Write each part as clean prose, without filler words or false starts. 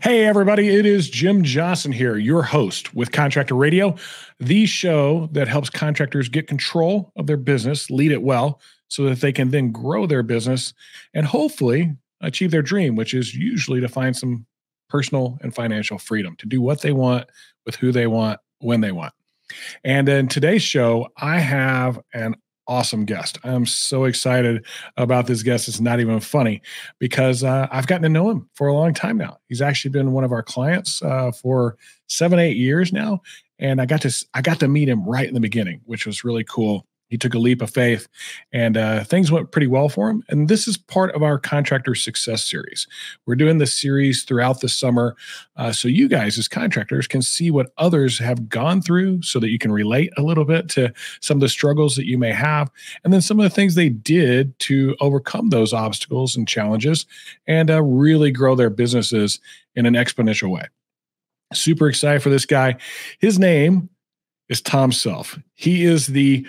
Hey, everybody, it is Jim Johnson here, your host with Contractor Radio, the show that helps contractors get control of their business, lead it well, so that they can then grow their business and hopefully achieve their dream, which is usually to find some personal and financial freedom to do what they want with who they want, when they want. And in today's show, I have an awesome guest. I'm so excited about this guest. It's not even funny because I've gotten to know him for a long time now. He's actually been one of our clients for 7-8 years now. And I got to meet him right in the beginning, which was really cool. He took a leap of faith and things went pretty well for him. And this is part of our Contractor Success Series. We're doing this series throughout the summer so you guys as contractors can see what others have gone through so that you can relate a little bit to some of the struggles that you may have. And then some of the things they did to overcome those obstacles and challenges and really grow their businesses in an exponential way. Super excited for this guy. His name is Tom Self. He is the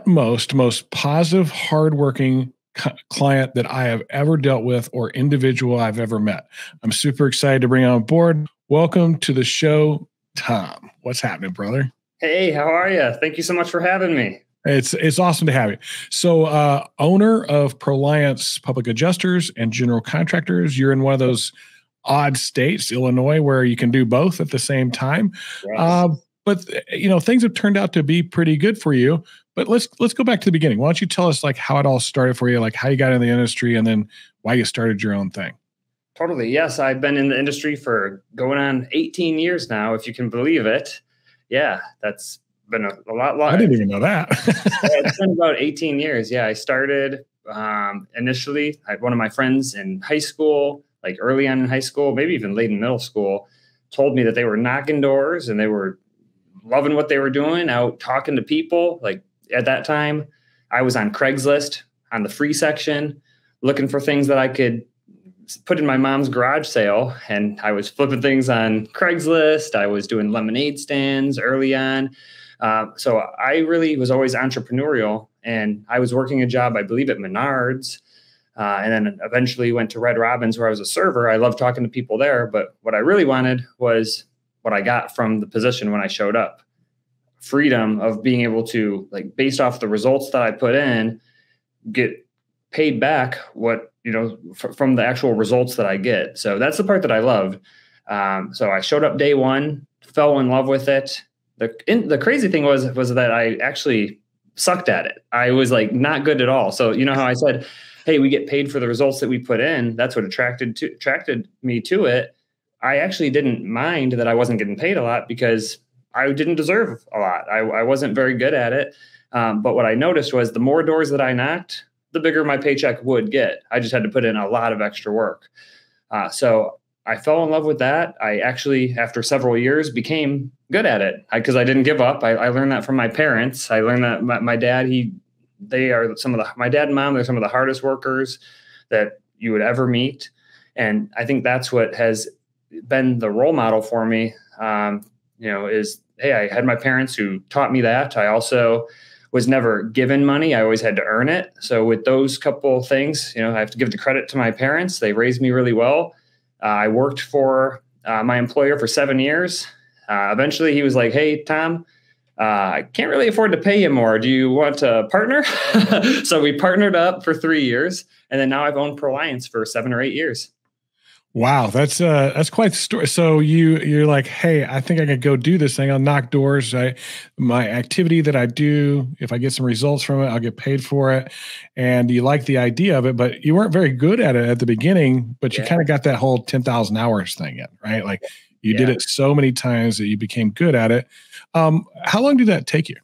most positive, hardworking client that I have ever dealt with or individual I've ever met. I'm super excited to bring on board. Welcome to the show, Tom. What's happening, brother? Hey, how are you? Thank you so much for having me. It's awesome to have you. So, owner of Proliance Public Adjusters and General Contractors. You're in one of those odd states, Illinois, where you can do both at the same time. Yes. But things have turned out to be pretty good for you. But let's go back to the beginning. Why don't you tell us how it all started for you, how you got in the industry, and then why you started your own thing? Totally. Yes, I've been in the industry for going on 18 years now, if you can believe it. Yeah, that's been a lot longer. I didn't even know that. It's been about 18 years. Yeah, I started initially. I had one of my friends in high school, early on in high school, maybe even late in middle school, told me that they were knocking doors and they were loving what they were doing, out talking to people. At that time, I was on Craigslist on the free section, looking for things that I could put in my mom's garage sale. And I was flipping things on Craigslist. I was doing lemonade stands early on. So I really was always entrepreneurial. And I was working a job, I believe, at Menards. And then eventually went to Red Robin's where I was a server. I loved talking to people there. But what I really wanted was what I got from the position when I showed up. Freedom of being able to, based off the results that I put in, get paid back from the actual results that I get. So that's the part that I loved. So I showed up day one, fell in love with it. The crazy thing was that I actually sucked at it. I was not good at all. So you know how I said, hey, we get paid for the results that we put in. That's what attracted me to it. I actually didn't mind that I wasn't getting paid a lot because I didn't deserve a lot. I wasn't very good at it. But what I noticed was the more doors that I knocked, the bigger my paycheck would get. I just had to put in a lot of extra work. So I fell in love with that. I actually, after several years, became good at it because I didn't give up. I learned that from my parents. I learned that my dad, my dad and mom, they're some of the hardest workers that you would ever meet. And I think that's what has been the role model for me. I had my parents who taught me that. I also was never given money. I always had to earn it. So with those couple things, I have to give the credit to my parents. They raised me really well. I worked for my employer for 7 years. Eventually he was like, hey, Tom, I can't really afford to pay you more. Do you want to partner? So we partnered up for 3 years. And then now I've owned Proliance for 7 or 8 years. Wow, that's quite the story. So you're like, hey, I think I could go do this thing. I'll knock doors. My activity that I do, if I get some results from it, I'll get paid for it. And you like the idea of it, but you weren't very good at it at the beginning. But you kind of got that whole 10,000 hours thing in, right? You did it so many times that you became good at it. How long did that take you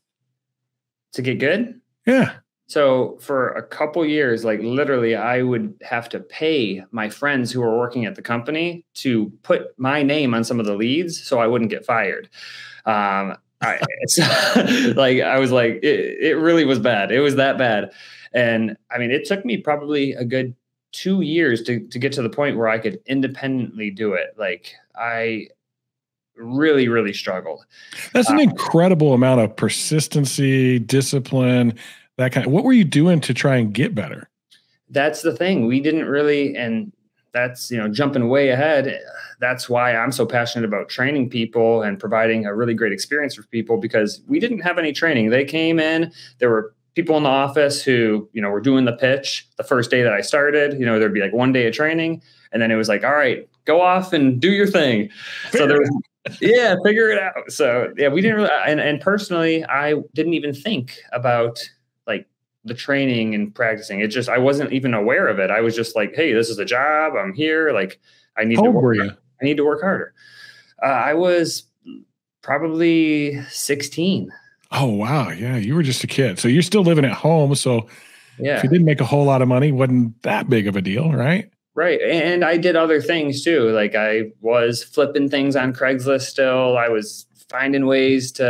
to get good? Yeah. So for a couple years, literally, I would have to pay my friends who were working at the company to put my name on some of the leads so I wouldn't get fired. I was like, it really was bad. It was that bad. And I mean, it took me probably a good 2 years to get to the point where I could independently do it. I really, really struggled. That's an incredible amount of persistency, discipline, that kind of. What were you doing to try and get better? That's the thing. We didn't really, and that's, jumping way ahead. That's why I'm so passionate about training people and providing a really great experience for people, because we didn't have any training. They came in, there were people in the office who, were doing the pitch the first day that I started. There'd be like 1 day of training, and then it was like, all right, go off and do your thing. So there was, figure it out. So we didn't really, and personally, I didn't even think about like the training and practicing. It just, I wasn't even aware of it. I was just like, hey, this is a job. I'm here. Like I need to work. I need to work harder. I was probably 16. Oh, wow. Yeah. You were just a kid. So you're still living at home. So if you didn't make a whole lot of money, wasn't that big of a deal, right? Right. And I did other things too. Like I was flipping things on Craigslist still. I was finding ways to,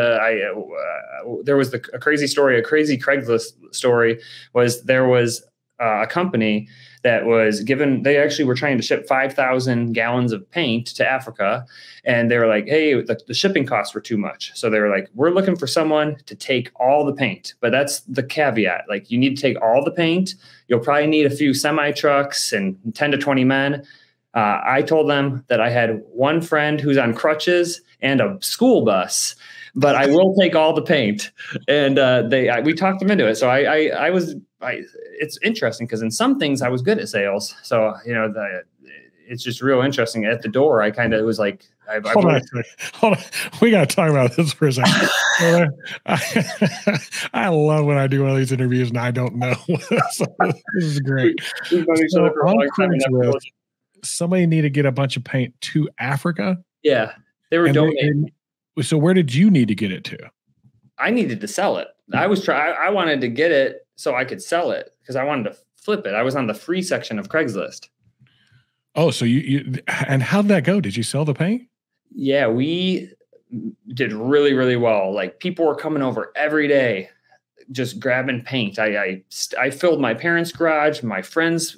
there was a crazy Craigslist story was there was a company that was given, they actually were trying to ship 5,000 gallons of paint to Africa. And they were like, hey, the shipping costs were too much. So they were like, we're looking for someone to take all the paint. But that's the caveat. Like you need to take all the paint. You'll probably need a few semi trucks and 10 to 20 men. I told them that I had one friend who's on crutches and a school bus, but I will take all the paint. And we talked them into it. So it's interesting because in some things I was good at sales. So, it's just real interesting. At the door, I kind of was like, Hold on. We got to talk about this for a second. I love when I do one of these interviews and I don't know. So this is great. Somebody need to get a bunch of paint to Africa. Yeah. They were donating. So where did you need to get it to? I needed to sell it. I wanted to get it so I could sell it because I wanted to flip it. I was on the free section of Craigslist. Oh, so and how'd that go? Did you sell the paint? Yeah, we did really, really well. Like people were coming over every day, just grabbing paint. I filled my parents' garage, my friend's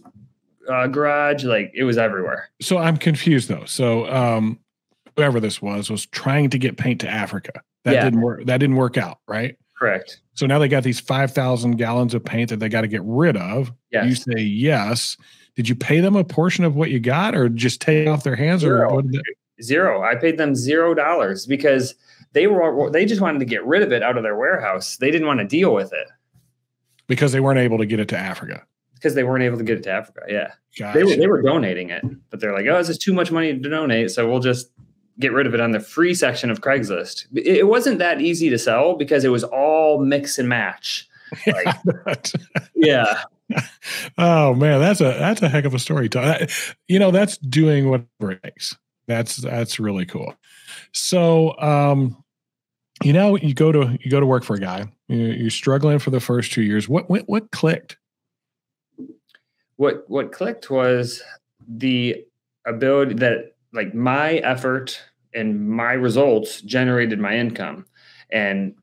garage. Like it was everywhere. So I'm confused though. So whoever this was trying to get paint to Africa. That didn't work. That didn't work out, right? Correct. So now they got these 5,000 gallons of paint that they got to get rid of. Yes. You say yes. Did you pay them a portion of what you got, or just take off their hands? Zero. I paid them $0 because they just wanted to get rid of it out of their warehouse. They didn't want to deal with it because they weren't able to get it to Africa. Yeah, gotcha. They were donating it, but they're like, oh, this is too much money to donate, so we'll just get rid of it on the free section of Craigslist. It wasn't that easy to sell because it was all mix and match. Like, yeah. Oh man, that's a heck of a story. That's doing whatever it takes. That's really cool. So, you go to work for a guy. You're struggling for the first 2 years. What clicked? What clicked was the ability that like my effort and my results generated my income, and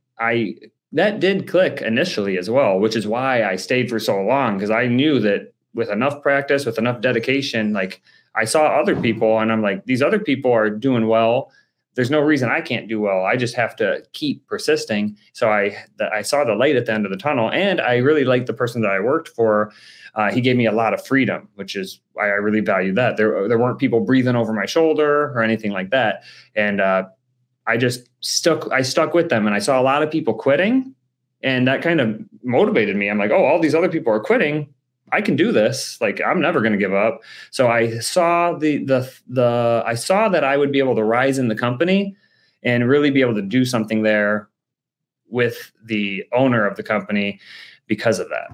that did click initially as well, which is why I stayed for so long, because I knew that with enough practice, with enough dedication, like I saw other people and I'm like, these other people are doing well. There's no reason I can't do well. I just have to keep persisting. So I saw the light at the end of the tunnel, and I really liked the person that I worked for. He gave me a lot of freedom, which is why I really value that. There weren't people breathing over my shoulder or anything like that. And I just stuck with them, and I saw a lot of people quitting, and that kind of motivated me. I'm like, oh, all these other people are quitting. I can do this. Like, I'm never going to give up. So I saw I saw that I would be able to rise in the company and really be able to do something there with the owner of the company because of that.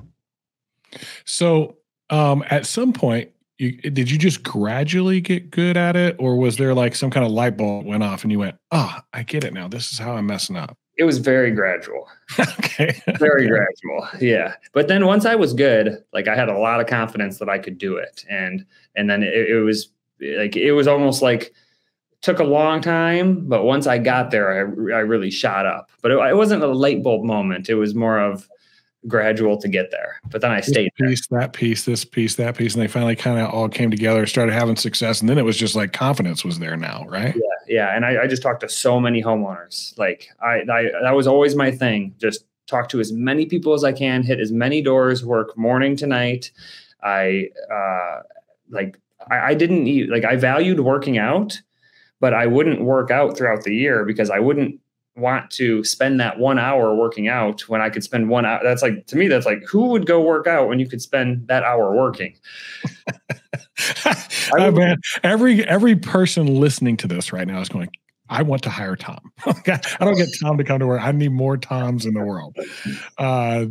So at some point, did you just gradually get good at it, or was there like some kind of light bulb went off and you went, oh, I get it now. This is how I'm messing up? It was very gradual. Okay. Very gradual. Yeah. But then once I was good, like I had a lot of confidence that I could do it. And then it was like, it was almost like took a long time, but once I got there, I really shot up. But it wasn't a light bulb moment. It was more of gradual to get there. But then I stayed there. That piece, this piece, that piece. And they finally kind of all came together, started having success. And then it was just like confidence was there now, right? Yeah. And I just talked to so many homeowners. Like that was always my thing. Just talk to as many people as I can, hit as many doors, work morning to night. I I didn't eat, like, I valued working out, but I wouldn't work out throughout the year because I wouldn't want to spend that 1 hour working out when I could spend 1 hour. That's like, to me, that's like, who would go work out when you could spend that hour working? Oh, man, every person listening to this right now is going, I want to hire Tom. I don't get Tom to come to work. I need more Toms in the world. I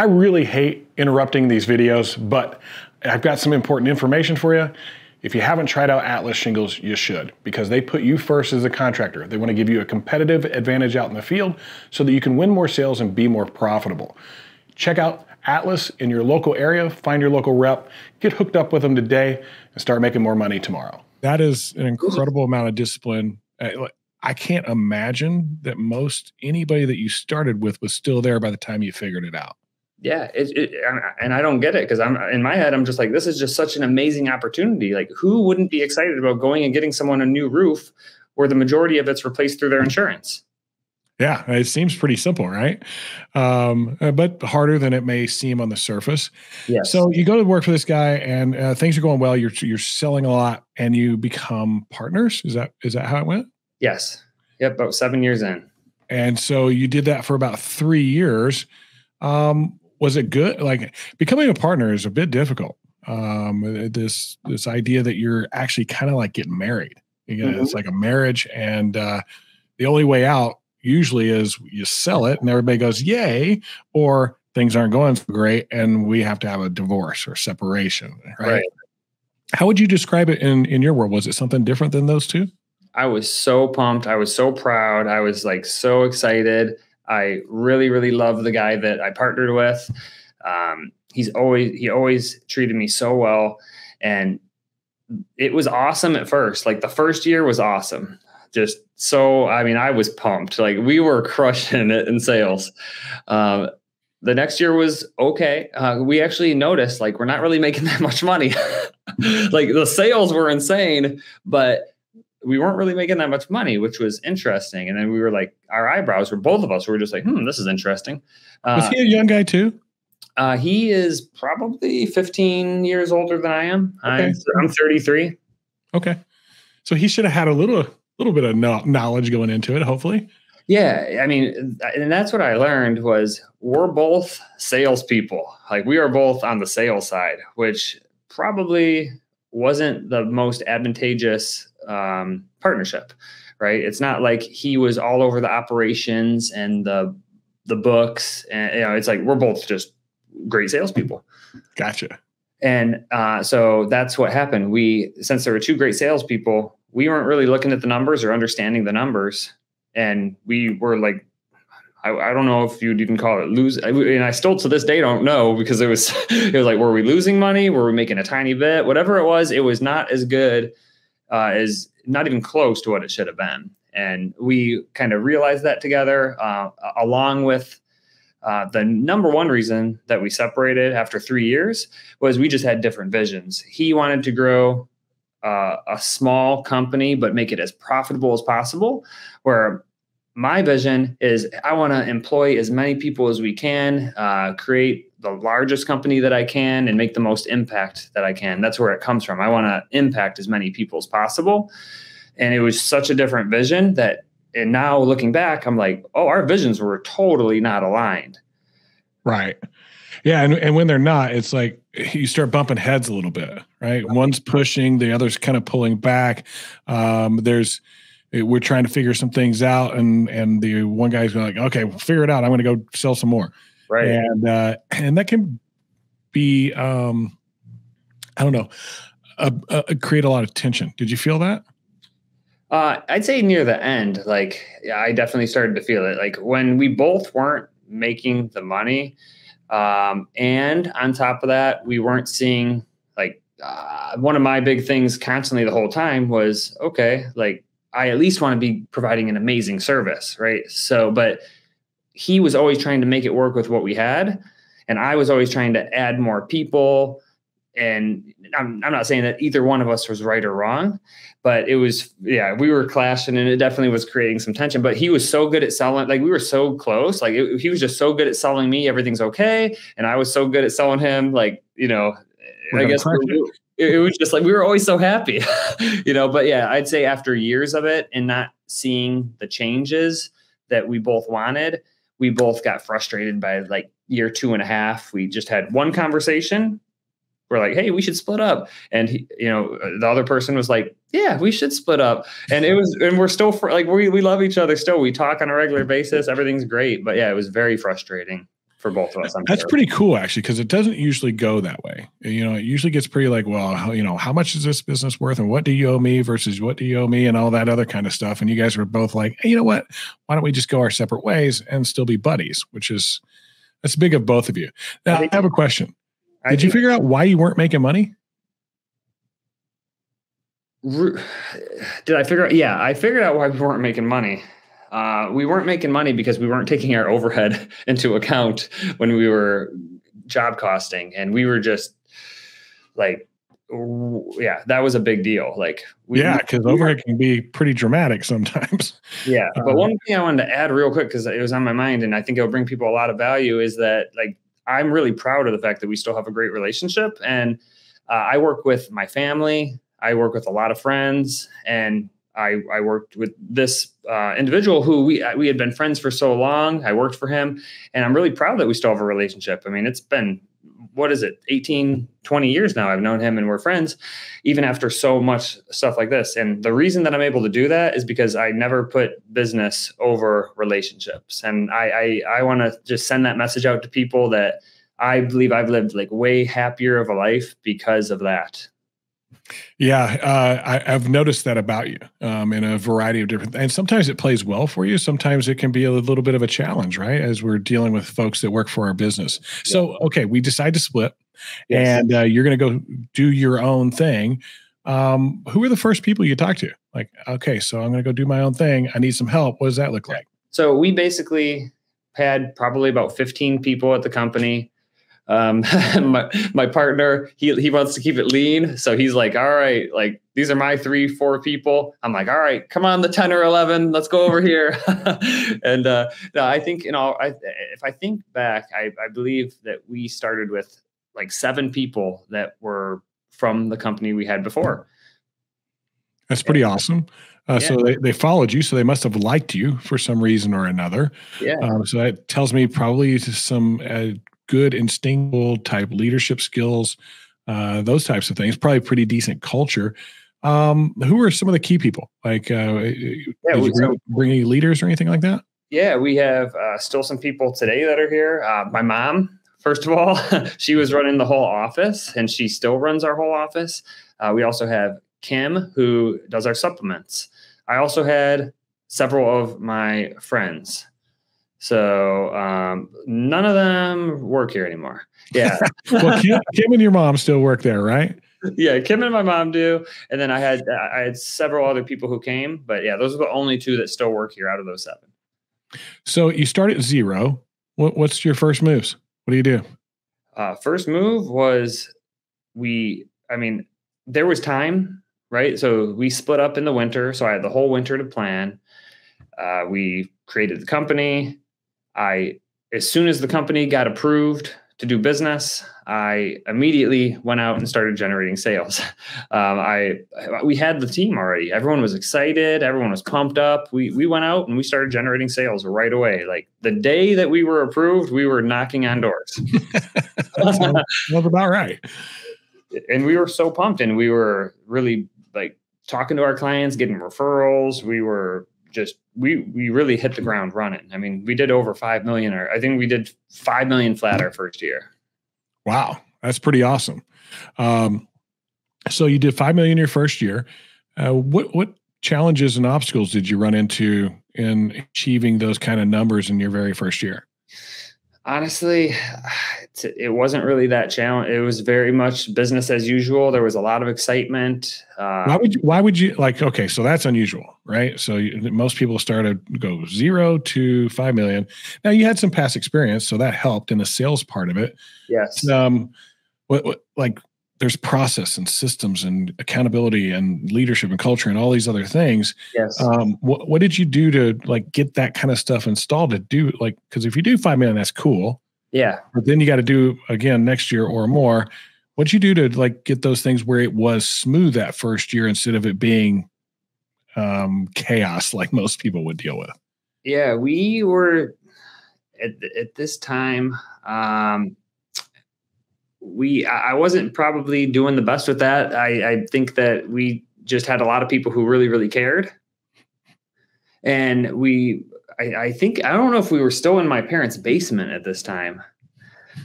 really hate interrupting these videos, but I've got some important information for you. If you haven't tried out Atlas Shingles, you should, because they put you first as a contractor. They want to give you a competitive advantage out in the field so that you can win more sales and be more profitable. Check out Atlas in your local area, find your local rep, get hooked up with them today, and start making more money tomorrow. That is an incredible amount of discipline. I can't imagine that anybody that you started with was still there by the time you figured it out. Yeah. And I don't get it, because I'm in my head, I'm just like, this is just such an amazing opportunity. Like, who wouldn't be excited about going and getting someone a new roof where the majority of it's replaced through their insurance? Yeah, it seems pretty simple, right? But harder than it may seem on the surface. Yes. So you go to work for this guy, and things are going well. You're selling a lot, and you become partners. Is that how it went? Yes. Yep. About 7 years in. And so you did that for about 3 years. Was it good? Like, becoming a partner is a bit difficult. This idea that you're actually kind of like getting married. It's like a marriage, and the only way out usually is you sell it and everybody goes, yay, or things aren't going so great and we have to have a divorce or separation, right? How would you describe it in your world? Was it something different than those two? I was so pumped. I was so proud. I was like so excited. I really, really love the guy that I partnered with. He always treated me so well, and it was awesome at first. Like, the first year was awesome. I was pumped. Like, we were crushing it in sales. The next year was okay. We actually noticed, like, we're not really making that much money. Like, the sales were insane, but we weren't really making that much money, which was interesting. And then we were like, both of us were just like, this is interesting. Was he a young guy too? He is probably 15 years older than I am. Okay. I'm 33. Okay. So he should have had a little bit of knowledge going into it, hopefully. Yeah. I mean, and that's what I learned was we're both salespeople. Like, we are both on the sales side, which probably wasn't the most advantageous partnership, right? It's not like he was all over the operations and the books, and it's like we're both just great salespeople. Gotcha. And so that's what happened. Since there were two great salespeople, we weren't really looking at the numbers or understanding the numbers, and we were like, I don't know if you'd even call it lose. And I still to this day don't know, because it was like, were we losing money? Were we making a tiny bit? Whatever it was not as good as, not even close to what it should have been. And we kind of realized that together, along with the number one reason that we separated after 3 years was we just had different visions. He wanted to grow a small company, but make it as profitable as possible, where my vision is I want to employ as many people as we can, create the largest company that I can, and make the most impact that I can. That's where it comes from. I want to impact as many people as possible. And it was such a different vision and now looking back, I'm like, oh, our visions were totally not aligned. Right. Yeah. And when they're not, it's like you start bumping heads a little bit, right? One's pushing, the other's kind of pulling back. We're trying to figure some things out, and the one guy's going like, okay, we'll figure it out. I'm going to go sell some more. Right. And that can be, I don't know, create a lot of tension. Did you feel that? I'd say near the end, like, I definitely started to feel it. Like, when we both weren't making the money, and on top of that, we weren't seeing, like, one of my big things constantly the whole time was, okay, like, I at least want to be providing an amazing service, right? So, but he was always trying to make it work with what we had, and I was always trying to add more people. And I'm not saying that either one of us was right or wrong, but it was, we were clashing, and it definitely was creating some tension. But he was so good at selling, like, we were so close. Like, he was just so good at selling me everything's okay, and I was so good at selling him, like, I guess it was just like, we were always so happy, but yeah, I'd say after years of it and not seeing the changes that we both wanted, we both got frustrated by like year 2.5. We just had one conversation. We're like, hey, we should split up. And the other person was like, yeah, we should split up. And we're still we love each other still. We talk on a regular basis. Everything's great. But yeah, it was very frustrating for both of us. That's pretty cool, actually, because it doesn't usually go that way. It usually gets pretty like, well, how much is this business worth, and what do you owe me versus what do you owe me, and all that other kind of stuff. And you guys were both like, hey, you know what? Why don't we just go our separate ways and still be buddies? That's big of both of you. Now, I have a question. Did you figure out why you weren't making money? Did I figure out? Yeah, I figured out why we weren't making money. We weren't making money because we weren't taking our overhead into account when we were job costing. And we were just like, yeah, that was a big deal. Like, because overhead can be pretty dramatic sometimes. Yeah. But one thing I wanted to add real quick, because it was on my mind and I think it'll bring people a lot of value, is that like, I'm really proud of the fact that we still have a great relationship. And I work with my family. I work with a lot of friends. And I worked with this individual who we had been friends for so long. I worked for him. And I'm really proud that we still have a relationship. I mean, it's been, 18, 20 years now I've known him and we're friends, even after so much stuff like this. And the reason that I'm able to do that is because I never put business over relationships. And I want to just send that message out to people that I believe I've lived like way happier of a life because of that. Yeah, I've noticed that about you in a variety of different things. And sometimes it plays well for you. Sometimes it can be a little bit of a challenge, right? As we're dealing with folks that work for our business. Yeah. So, okay, we decide to split and you're going to go do your own thing. Who are the first people you talk to? Like, okay, so I'm going to go do my own thing. I need some help. What does that look like? So we basically had probably about 15 people at the company. My partner, he wants to keep it lean. So he's like, all right, like these are my 3-4 people. I'm like, all right, come on, the 10 or 11, let's go over here. And no, I think, if I think back, I believe that we started with like 7 people that were from the company we had before. That's pretty awesome. So they followed you, so they must have liked you for some reason or another. Yeah. So that tells me probably some good instinctual type leadership skills, those types of things. Probably pretty decent culture. Who are some of the key people? Like, did you bring any leaders or anything like that? Yeah, we have still some people today that are here. My mom, first of all, she was running the whole office, and she still runs our whole office. We also have Kim, who does our supplements. I also had several of my friends. So none of them work here anymore. Yeah. Well, Kim and your mom still work there, right? Yeah, Kim and my mom do. And then I had several other people who came, but yeah, those are the only 2 that still work here out of those 7. So you start at 0. What's your first moves? What do you do? First move was there was time, right? So we split up in the winter. So I had the whole winter to plan. We created the company. As soon as the company got approved to do business, I immediately went out and started generating sales. We had the team already. Everyone was excited. Everyone was pumped up. We went out and we started generating sales right away. Like the day that we were approved, we were knocking on doors. That's about right. And we were so pumped, and we were really like talking to our clients, getting referrals. We were just, we really hit the ground running. I mean, we did over 5 million, or I think we did 5 million flat our first year. Wow. That's pretty awesome. So you did 5 million your first year. What challenges and obstacles did you run into in achieving those kind of numbers in your very first year? Honestly, it wasn't really that challenge. It was very much business as usual. There was a lot of excitement. Why would you like, okay, so that's unusual, right? So most people go 0 to 5 million. Now you had some past experience, so that helped in the sales part of it. Yes. There's process and systems and accountability and leadership and culture and all these other things. Yes. What did you do to like get that kind of stuff installed to do, like, because if you do 5 million, that's cool. Yeah. But then you got to do again next year or more. What'd you do to like get those things where it was smooth that first year instead of it being chaos like most people would deal with? Yeah, we were at this time. I wasn't probably doing the best with that. I think that we just had a lot of people who really, really cared. And I think, I don't know if we were still in my parents' basement at this time.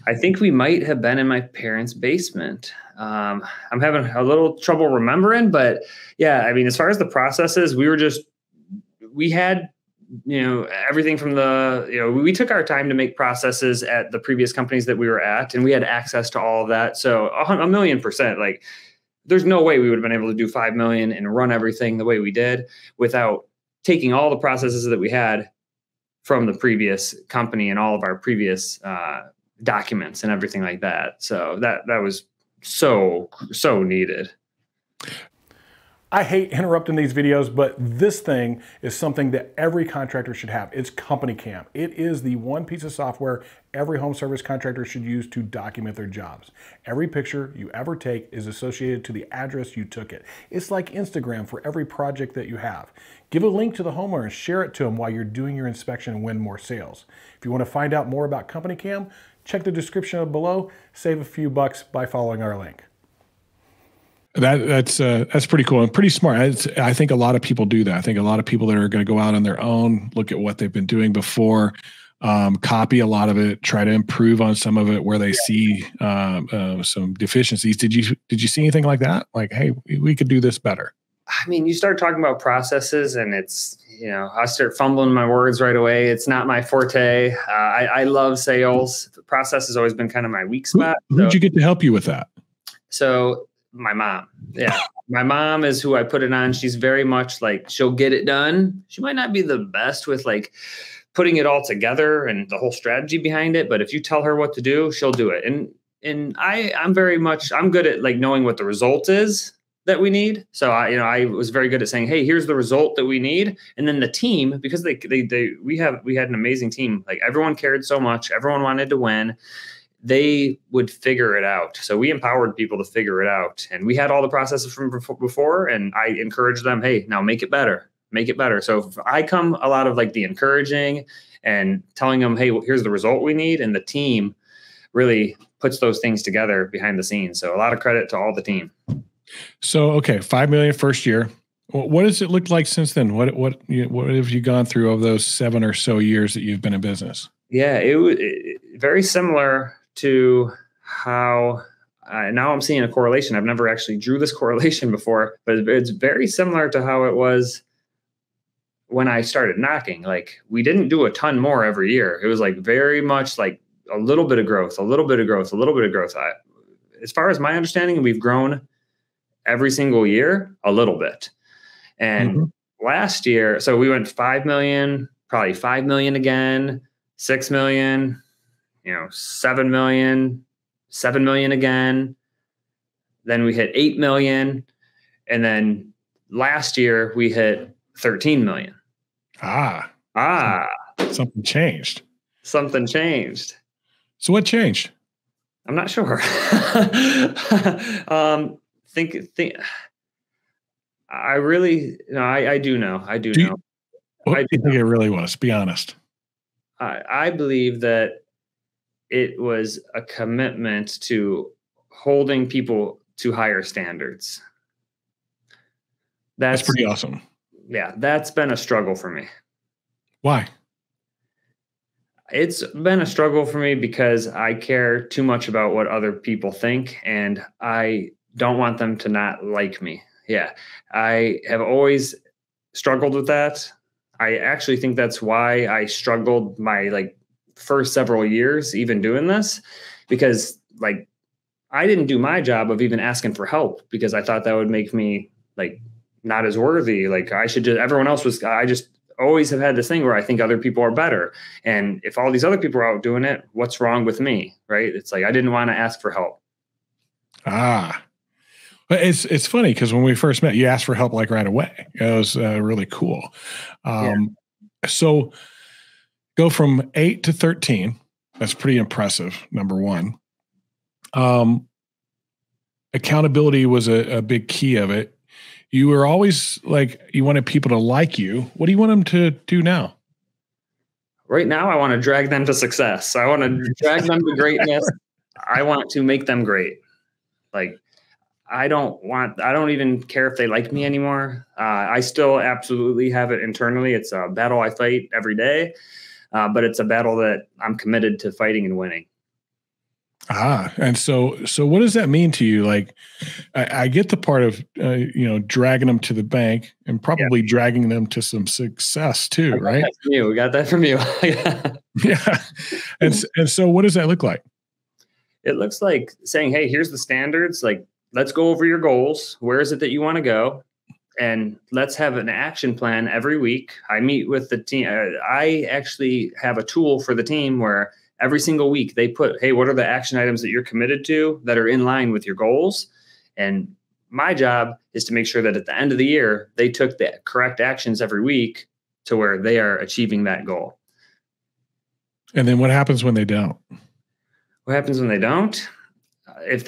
I think we might have been in my parents' basement. I'm having a little trouble remembering, but yeah, I mean, as far as the processes, we had, everything from we took our time to make processes at the previous companies that we were at, and we had access to all of that. So 1,000,000%, like there's no way we would have been able to do 5 million and run everything the way we did without taking all the processes that we had from the previous company and all of our previous documents and everything like that. So that was so needed. I hate interrupting these videos, but this thing is something that every contractor should have. It's Company Cam. It is the one piece of software every home service contractor should use to document their jobs. Every picture you ever take is associated to the address you took it. It's like Instagram for every project that you have. Give a link to the homeowner and share it to them while you're doing your inspection and win more sales. If you want to find out more about Company Cam, check the description below. Save a few bucks by following our link. That's pretty cool and pretty smart. I think a lot of people do that. I think a lot of people that are going to go out on their own, look at what they've been doing before, copy a lot of it, try to improve on some of it where they see some deficiencies. Did you see anything like that? Like, hey, we could do this better. I mean, you start talking about processes and it's, I start fumbling my words right away. It's not my forte. I love sales. The process has always been kind of my weak spot. Who'd you get to help you with that? So my mom. Yeah. My mom is who I put it on. She's very much like, she'll get it done. She might not be the best with like putting it all together and the whole strategy behind it. But if you tell her what to do, she'll do it. And I'm good at like knowing what the result is that we need. So I was very good at saying, hey, here's the result that we need. And then the team, because we had an amazing team. Like everyone cared so much. Everyone wanted to win. They would figure it out. So we empowered people to figure it out. And we had all the processes from before. And I encouraged them, hey, now make it better. Make it better. So I come a lot of like the encouraging and telling them, hey, well, here's the result we need. And the team really puts those things together behind the scenes. So a lot of credit to all the team. So, okay, 5 million first year. What does it look like since then? What have you gone through of those 7 or so years that you've been in business? Yeah, it was very similar to how now I'm seeing a correlation. I've never actually drew this correlation before, but it's very similar to how it was when I started knocking. Like we didn't do a ton more every year. It was like very much like a little bit of growth, a little bit of growth, a little bit of growth. As far as my understanding, we've grown every single year a little bit. And last year, so we went 5 million, probably 5 million again, 6 million, 7 million, 7 million again. Then we hit 8 million. And then last year we hit 13 million. Something changed. Something changed. So what changed? I'm not sure. Think. I really, I do know. I do know. What do you think it really was? Be honest. I believe that it was a commitment to holding people to higher standards. That's pretty awesome. Yeah, that's been a struggle for me. Why? It's been a struggle for me because I care too much about what other people think, and I don't want them to not like me. Yeah, I have always struggled with that. I actually think that's why I struggled my first several years even doing this, because I didn't do my job of even asking for help because I thought that would make me not as worthy. I just always have had this thing where I think other people are better. And if all these other people are out doing it, what's wrong with me? Right. It's like, I didn't want to ask for help. But it's funny because when we first met, you asked for help right away. It was really cool. So go from 8 to 13. That's pretty impressive. Number one. accountability was a big key of it. You were always like, you wanted people to like you. What do you want them to do now? Right now, I want to drag them to success. I want to drag them to greatness. I want to make them great. Like, I don't even care if they like me anymore. I still absolutely have it internally. It's a battle I fight every day, but it's a battle that I'm committed to fighting and winning. And so what does that mean to you? Like, I get the part of, dragging them to the bank and probably dragging them to some success too, right? We got that from you. Yeah. And so what does that look like? It looks like saying, hey, here's the standards. Like, let's go over your goals. Where is it that you want to go? And let's have an action plan every week. I meet with the team. I actually have a tool for the team where every single week they put, hey, what are the action items that you're committed to that are in line with your goals? And my job is to make sure that at the end of the year, they took the correct actions every week to where they are achieving that goal. And then what happens when they don't? What happens when they don't? If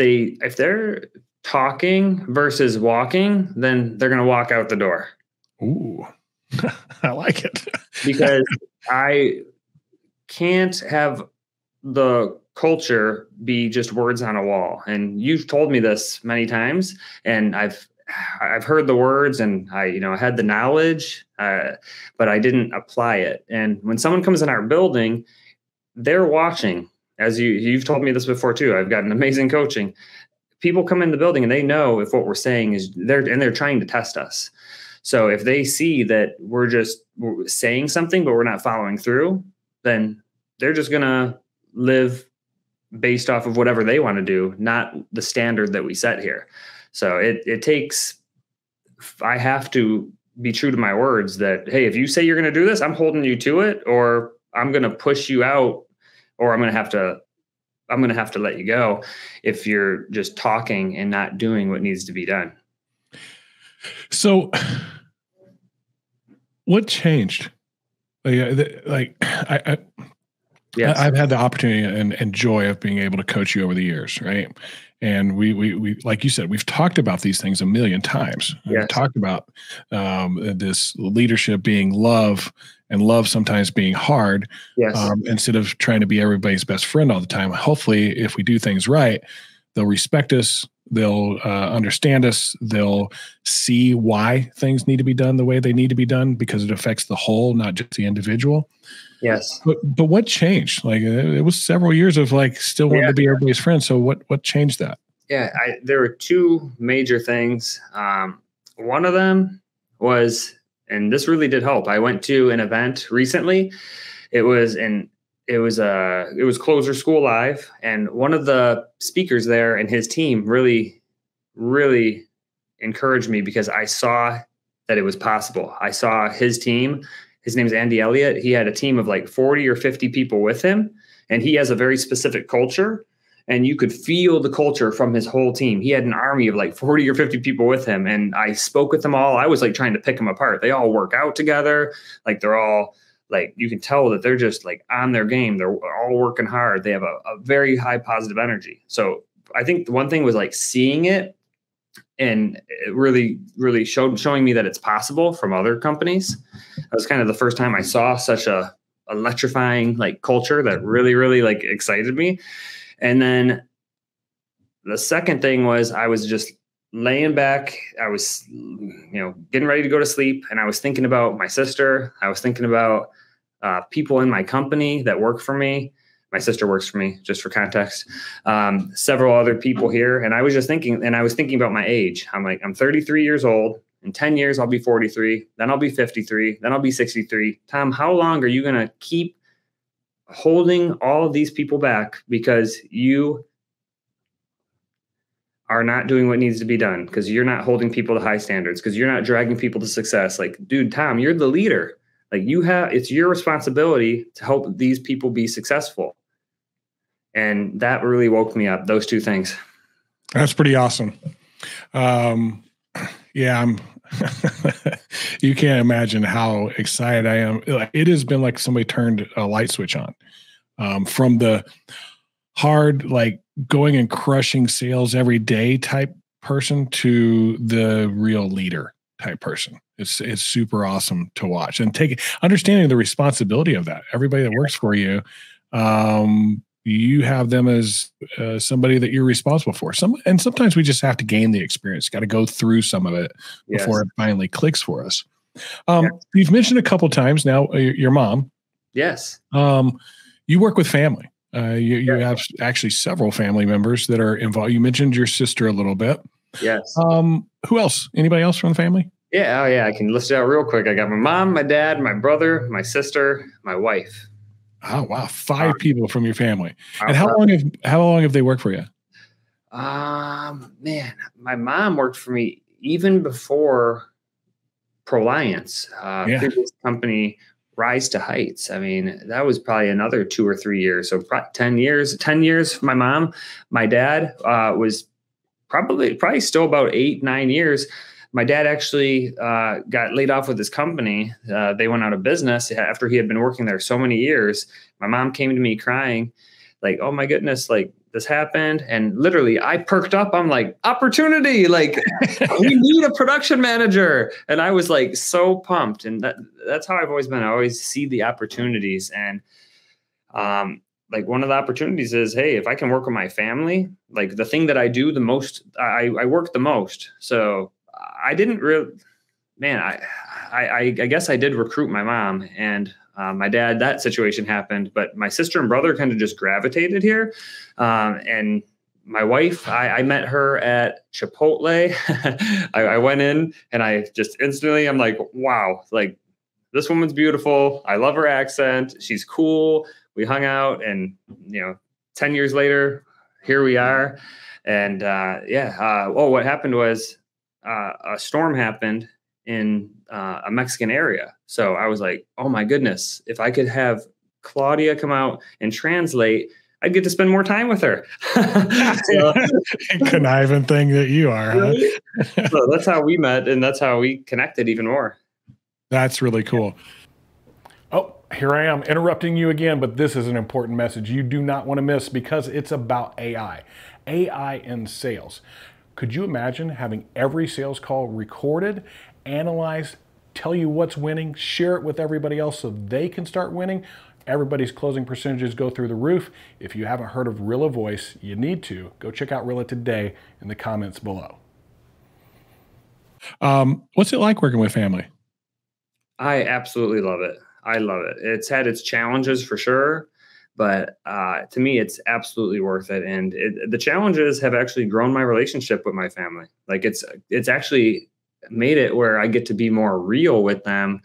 they're talking versus walking, then they're going to walk out the door. Ooh, I like it. Because I can't have the culture be just words on a wall. And you've told me this many times, and I've heard the words, and I had the knowledge, but I didn't apply it. And when someone comes in our building, they're watching. As you've told me this before too. I've gotten amazing coaching. People come in the building and they know if what we're saying is they're trying to test us. So if they see that we're saying something, but we're not following through, then they're just going to live based off of whatever they want to do, not the standard that we set here. So it takes, I have to be true to my words that, hey, if you say you're going to do this, I'm holding you to it, or I'm going to push you out, or I'm going to have to let you go if you're just talking and not doing what needs to be done. So what changed? I've had the opportunity and joy of being able to coach you over the years, right? And we like you said, we've talked about these things a million times. Yes. We've talked about this leadership being love, and love sometimes being hard. Yes. Instead of trying to be everybody's best friend all the time. Hopefully, if we do things right, they'll respect us. They'll understand us. They'll see why things need to be done the way they need to be done, because it affects the whole, not just the individual. Yes. But what changed? Like, it was several years of still wanting to be everybody's friend. So what changed that? Yeah, there were two major things. One of them was, and this really did help. I went to an event recently. It was Closer School Live, and one of the speakers there and his team really, really encouraged me, because I saw that it was possible. I saw his team. His name's Andy Elliott. He had a team of 40 or 50 people with him, and he has a very specific culture, and you could feel the culture from his whole team. He had an army of 40 or 50 people with him, and I spoke with them all. I was trying to pick them apart. They all work out together. They're all you can tell that they're just on their game. They're all working hard. They have a very high positive energy. So I think the one thing was seeing it, and it really, really showing me that it's possible from other companies. That was kind of the first time I saw such a electrifying culture that really, really excited me. And then the second thing was, I was just laying back. I was, getting ready to go to sleep, and I was thinking about my sister. I was thinking about people in my company that work for me. My sister works for me, just for context. Several other people here, and I was just thinking, and I was thinking about my age. I'm 33 years old. In 10 years, I'll be 43. Then I'll be 53. Then I'll be 63. Tom, how long are you going to keep holding all of these people back because you are not doing what needs to be done, because you're not holding people to high standards, because you're not dragging people to success? Dude, Tom, you're the leader. It's your responsibility to help these people be successful. And that really woke me up, those two things. That's pretty awesome. You can't imagine how excited I am. It has been like somebody turned a light switch on, from the hard, going and crushing sales every day type person to the real leader type person. It's super awesome to watch and understanding the responsibility of that. Everybody that works for you, you have them as somebody that you're responsible for. And sometimes we just have to gain the experience. Got to go through some of it before it finally clicks for us. You've mentioned a couple times now your mom. Yes. You work with family. You have actually several family members that are involved. You mentioned your sister a little bit. Yes. Who else? Anybody else from the family? Yeah. Oh, yeah. I can list it out real quick. I got my mom, my dad, my brother, my sister, my wife. Oh, wow. 5 people from your family. And how long have they worked for you? Man, my mom worked for me even before Proliance, previous company, Rise to Heights. I mean, that was probably another 2 or 3 years. So 10 years, 10 years for my mom. My dad was probably still about 8, 9 years. My dad actually got laid off with his company. They went out of business after he had been working there so many years. My mom came to me crying, like, oh my goodness, like this happened. And literally I perked up. I'm like, opportunity, like we need a production manager. And I was like so pumped. And that's how I've always been. I always see the opportunities. And like one of the opportunities is, hey, if I can work with my family, like the thing that I do the most, I work the most. So I didn't really, man, I guess I did recruit my mom and my dad. That situation happened, but my sister and brother kind of just gravitated here. And my wife, I met her at Chipotle. I went in and I just instantly, I'm like, wow, like this woman's beautiful. I love her accent. She's cool. We hung out and, 10 years later, here we are. And what happened was, a storm happened in a Mexican area. So I was like, oh my goodness, if I could have Claudia come out and translate, I'd get to spend more time with her. Conniving thing that you are, huh? So that's how we met and that's how we connected even more. That's really cool. Oh, here I am interrupting you again, but this is an important message you do not want to miss because it's about AI in sales. Could you imagine having every sales call recorded, analyzed, tell you what's winning, share it with everybody else so they can start winning? Everybody's closing percentages go through the roof. If you haven't heard of RILLA Voice, you need to. Go check out RILLA today in the comments below. What's it like working with family? I absolutely love it. I love it. It's had its challenges for sure. But to me, it's absolutely worth it. And the challenges have actually grown my relationship with my family. Like it's actually made it where I get to be more real with them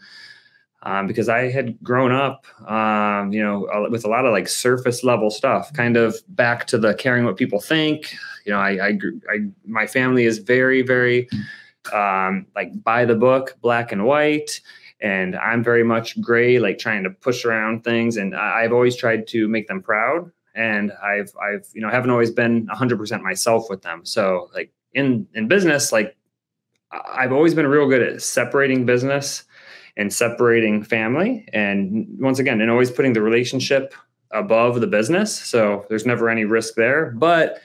because I had grown up, with a lot of like surface level stuff, kind of back to the caring what people think. My family is very, very like by the book, black and white. And I'm very much gray, like trying to push around things. And I've always tried to make them proud. And I've haven't always been 100% myself with them. So like in business, like I've always been real good at separating business and separating family. And once again, and always putting the relationship above the business. So there's never any risk there. But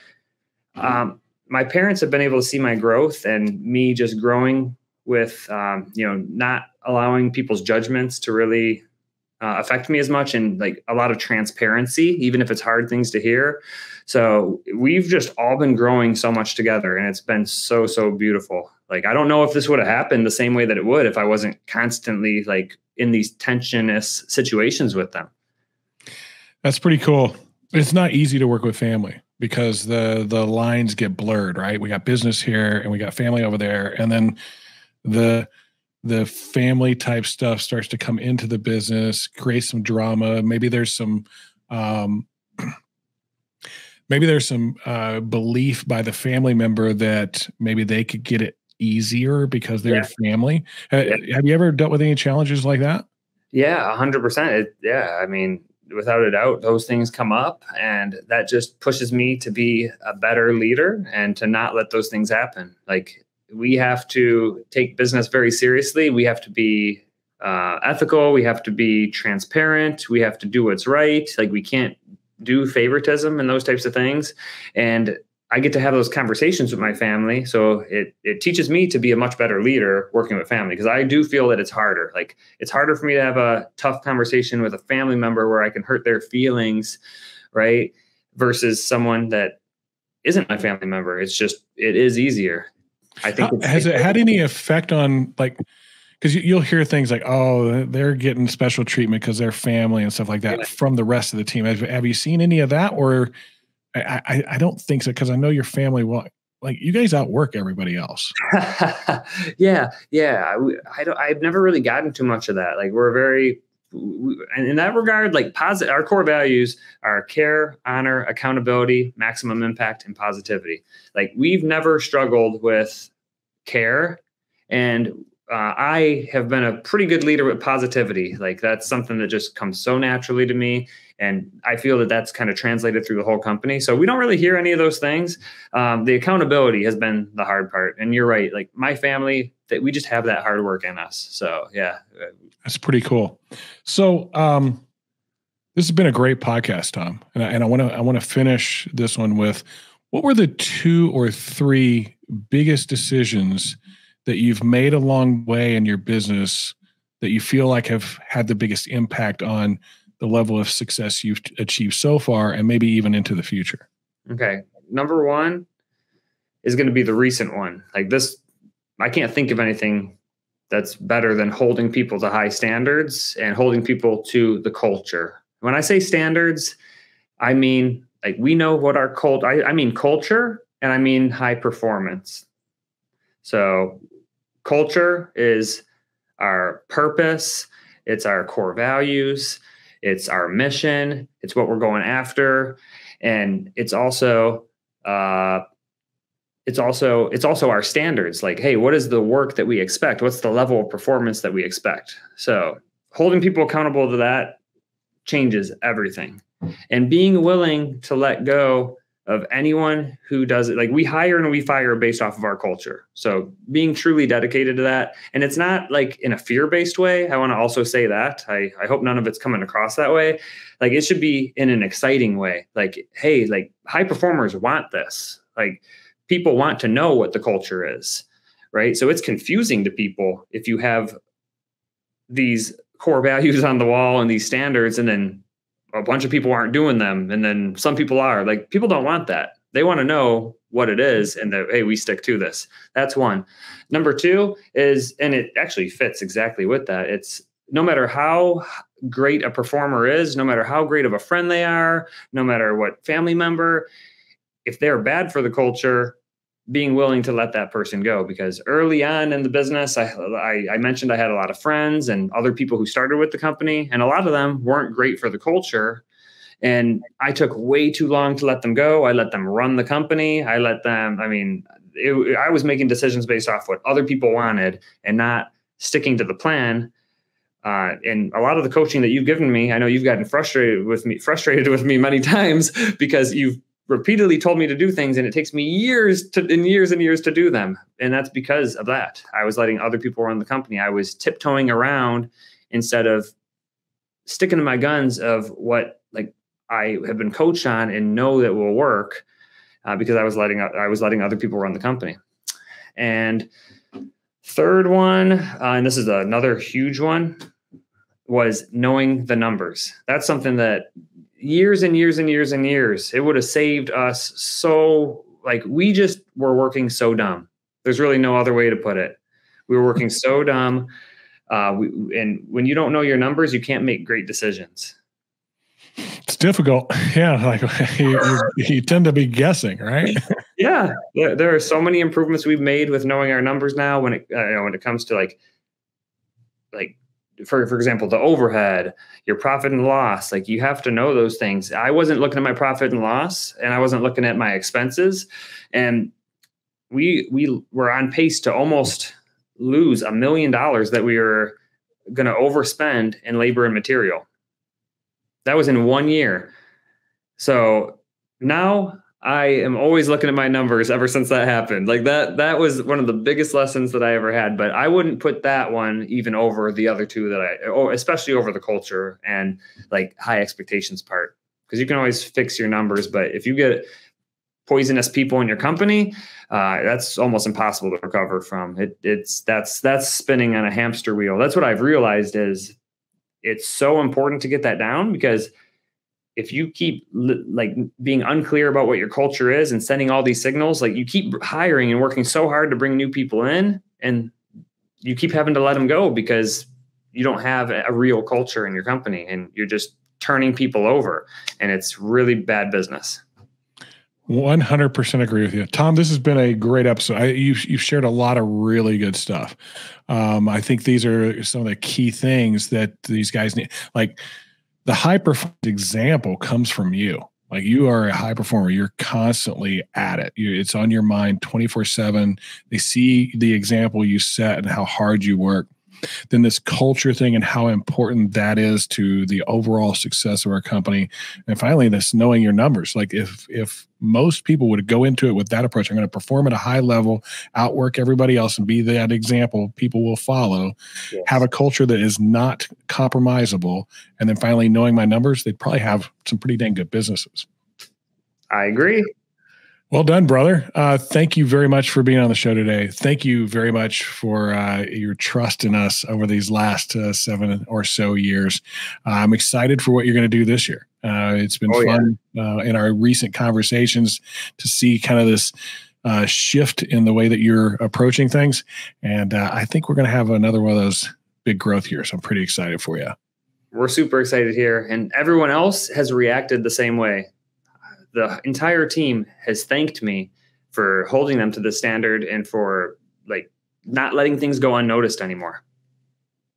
my parents have been able to see my growth and me just growing with, not allowing people's judgments to really affect me as much, and like a lot of transparency, even if it's hard things to hear. So we've just all been growing so much together, and it's been so, so beautiful. Like, I don't know if this would have happened the same way that it would if I wasn't constantly like in these tensionous situations with them. That's pretty cool. It's not easy to work with family because the lines get blurred, right? We got business here and we got family over there. And then the family type stuff starts to come into the business, create some drama. Maybe there's some belief by the family member that maybe they could get it easier because they're family. Have you ever dealt with any challenges like that? Yeah, 100%. I mean, without a doubt, those things come up, and that just pushes me to be a better leader and to not let those things happen. Like, we have to take business very seriously. We have to be ethical. We have to be transparent. We have to do what's right. Like, we can't do favoritism and those types of things. And I get to have those conversations with my family. So it teaches me to be a much better leader working with family, because I do feel that it's harder. Like, it's harder for me to have a tough conversation with a family member where I can hurt their feelings, right? Versus someone that isn't my family member. It is easier. I think. Has it had any effect on, like, because you'll hear things like, oh, they're getting special treatment because they're family and stuff like that from the rest of the team. Have you seen any of that? Or I don't think so, because I know your family will, like, you guys outwork everybody else. Yeah. I've never really gotten too much of that. Like, we're very, in that regard, like, positive. Our core values are care, honor, accountability, maximum impact, and positivity. Like, we've never struggled with care, and I have been a pretty good leader with positivity. Like, that's something that just comes so naturally to me. And I feel that that's kind of translated through the whole company. So we don't really hear any of those things. The accountability has been the hard part. And you're right. Like, my family, that we just have that hard work in us. So yeah. That's pretty cool. So this has been a great podcast, Tom. And I want to finish this one with, what were the 2 or 3 biggest decisions that you've made along the way in your business that you feel like have had the biggest impact on the level of success you've achieved so far, and maybe even into the future? Okay. Number 1 is going to be the recent one. Like this, I can't think of anything that's better than holding people to high standards and holding people to the culture. When I say standards, I mean, like, we know what our I mean culture, and I mean high performance. So culture is our purpose. It's our core values. It's our mission. It's what we're going after. And it's also our standards. Like, hey, what is the work that we expect? What's the level of performance that we expect? So holding people accountable to that changes everything. And being willing to let go of anyone who does it. Like, we hire and we fire based off of our culture. So being truly dedicated to that. And it's not like in a fear-based way. I want to also say that. I hope none of it's coming across that way. Like, it should be in an exciting way. Like, hey, like, high performers want this. Like, people want to know what the culture is, right? So it's confusing to people if you have these core values on the wall and these standards, and then a bunch of people aren't doing them, and then some people are. Like, people don't want that. They want to know what it is, and that, hey, we stick to this. That's one. Number 2 is, and it actually fits exactly with that, it's no matter how great a performer is, no matter how great of a friend they are, no matter what family member, if they're bad for the culture, being willing to let that person go. Because early on in the business, I mentioned I had a lot of friends and other people who started with the company, and a lot of them weren't great for the culture. And I took way too long to let them go. I let them run the company. I was making decisions based off what other people wanted and not sticking to the plan. And a lot of the coaching that you've given me, I know you've gotten frustrated with me many times, because you've repeatedly told me to do things, and it takes me years and years to do them. And that's because of that. I was letting other people run the company. I was tiptoeing around instead of sticking to my guns of what, like, I have been coached on and know that will work, because I was letting other people run the company. And third one, and this is another huge one, was knowing the numbers. That's something that years and years, it would have saved us. So, like, we just were working so dumb. There's really no other way to put it. We were working so dumb. And when you don't know your numbers, you can't make great decisions. It's difficult. Yeah. Like, you tend to be guessing, right? Yeah. There are so many improvements we've made with knowing our numbers now when it comes to like, for example, the overhead, your profit and loss. Like, you have to know those things. I wasn't looking at my profit and loss, and I wasn't looking at my expenses. And we were on pace to almost lose $1 million that we were going to overspend in labor and material. That was in 1 year. So now I am always looking at my numbers ever since that happened. Like, that was one of the biggest lessons that I ever had, but I wouldn't put that one even over the other two especially over the culture and like high expectations part. because you can always fix your numbers. But if you get poisonous people in your company, that's almost impossible to recover from. That's spinning on a hamster wheel. That's what I've realized is it's so important to get that down, because if you keep like being unclear about what your culture is and sending all these signals, like you keep hiring and working so hard to bring new people in, and you keep having to let them go because you don't have a real culture in your company, and you're just turning people over, and it's really bad business. 100% agree with you, Tom. This has been a great episode. You've shared a lot of really good stuff. I think these are some of the key things that these guys need. Like the high performance example comes from you. Like you are a high performer. You're constantly at it. It's on your mind 24/7. They see the example you set and how hard you work. Then this culture thing and how important that is to the overall success of our company. And finally, this knowing your numbers. Like if most people would go into it with that approach, I'm going to perform at a high level, outwork everybody else, and be that example people will follow, yes. Have a culture that is not compromisable, and then finally knowing my numbers, they'd probably have some pretty dang good businesses. I agree. Well done, brother. Thank you very much for being on the show today. Thank you very much for your trust in us over these last 7 or so years. I'm excited for what you're going to do this year. It's been fun in our recent conversations to see kind of this shift in the way that you're approaching things. And I think we're going to have another one of those big growth years. I'm pretty excited for you. We're super excited here. And everyone else has reacted the same way. The entire team has thanked me for holding them to the standard and for like not letting things go unnoticed anymore.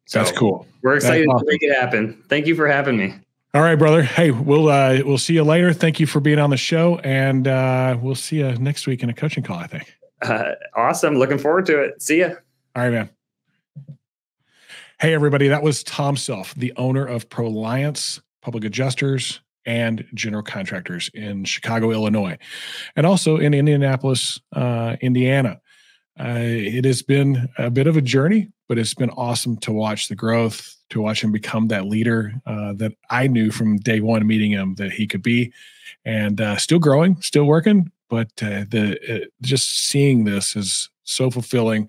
So that's cool. We're excited to make it happen. Thank you for having me. All right, brother. Hey, we'll see you later. Thank you for being on the show, and we'll see you next week in a coaching call, I think. Awesome. Looking forward to it. See ya. All right, man. Hey, everybody. That was Tom Self, the owner of Proliance Public Adjusters and General Contractors in Chicago, Illinois, and also in Indianapolis, Indiana. It has been a bit of a journey, but it's been awesome to watch the growth, to watch him become that leader that I knew from day one meeting him that he could be, and still growing, still working. But just seeing this is so fulfilling.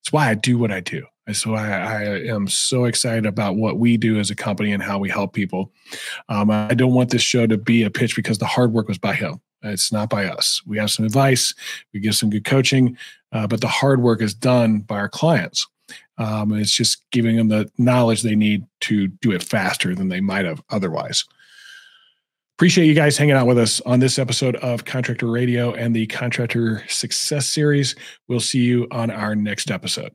It's why I do what I do. So I am so excited about what we do as a company and how we help people. I don't want this show to be a pitch because the hard work was by him. It's not by us. We have some advice. We give some good coaching, but the hard work is done by our clients. It's just giving them the knowledge they need to do it faster than they might have otherwise. Appreciate you guys hanging out with us on this episode of Contractor Radio and the Contractor Success Series. We'll see you on our next episode.